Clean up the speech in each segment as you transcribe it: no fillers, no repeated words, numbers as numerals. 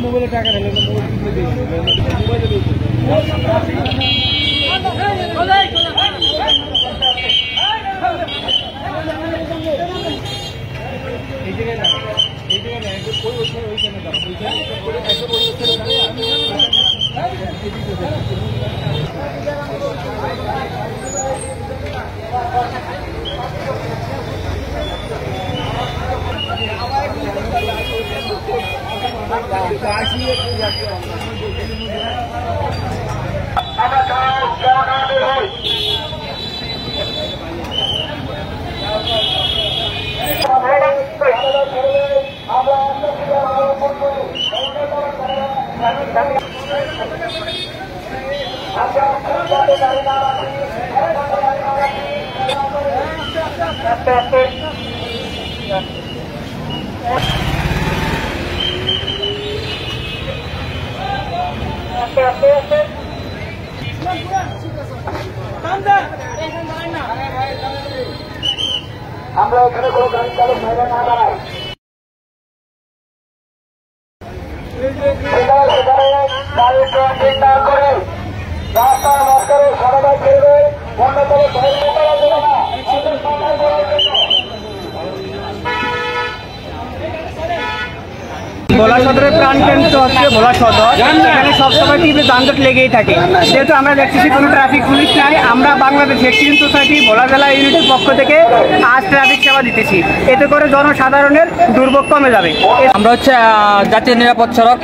মোবাইলে টাকা ঢেলে আমরা এখানে কোনো গাড়ি চালক মেরে না দাঁড়াই চিন্তা করে রাস্তার মাঝখানে সবাই ফেলবে অন্যতম ভোলা সদরের প্রাণকেন্দ্র হচ্ছে ভোলা সদর। এখানে সবসময় টিভি যানজট লেগেই থাকে। যেহেতু আমরা দেখতেছি কোনো ট্রাফিক পুলিশ নাই, আমরা বাংলাদেশ এক্সিডেন্ট সোসাইটি ভোলা জেলা ইউনিটের পক্ষ থেকে আজ ট্রাফিক সেবা দিতেছি। এতে করে জনসাধারণের দুর্ভোগ কমে যাবে। আমরা হচ্ছে জাতীয় নিরাপদ সড়ক,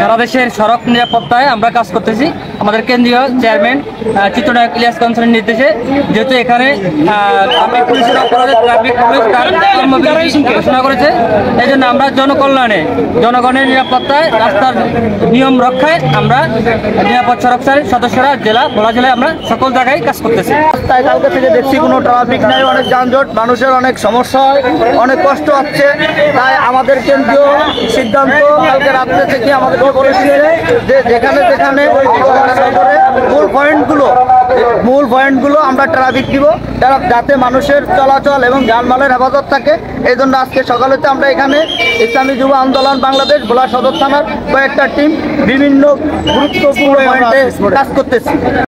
সারা দেশের সড়ক নিরাপত্তায় আমরা কাজ করতেছি। আমাদের কেন্দ্রীয় চেয়ারম্যান চিত্রনায়ক ইলিয়াস কাঞ্চনের নির্দেশে, যেহেতু এখানে ট্রাফিক পুলিশের অপরাধে ট্রাফিক পুলিশ তার কর্মবিরতি ঘোষণা করেছে, এই জন্য আমরা জনকল্যাণে জনগণের নিরাপত্তায় রাস্তার নিয়ম রক্ষায় আমরা নিরাপদ সড়ক সারির সদস্যরা ভোলা জেলায় আমরা সকল জায়গায় কাজ করতেছি। তাই কালকে থেকে দেখছি কোনো ট্রাফিক নাই, অনেক যানজট, মানুষের অনেক সমস্যা হয়, অনেক কষ্ট হচ্ছে। তাই আমাদের কেন্দ্রীয় সিদ্ধান্ত কালকে রাত্রে থেকে আমাদেরকে বলেছে যে যেখানে যেখানে মূল পয়েন্টগুলো আমরা ট্রাফিক দিব, যাতে মানুষের চলাচল এবং যানবাহনের হেফাজত থাকে। এই জন্য আজকে সকালেতে আমরা এখানে ইসলামী যুব আন্দোলন বাংলাদেশ ভোলা সদর থানার কয়েকটা টিম বিভিন্ন গুরুত্বপূর্ণ পয়েন্টে কাজ করতেছি।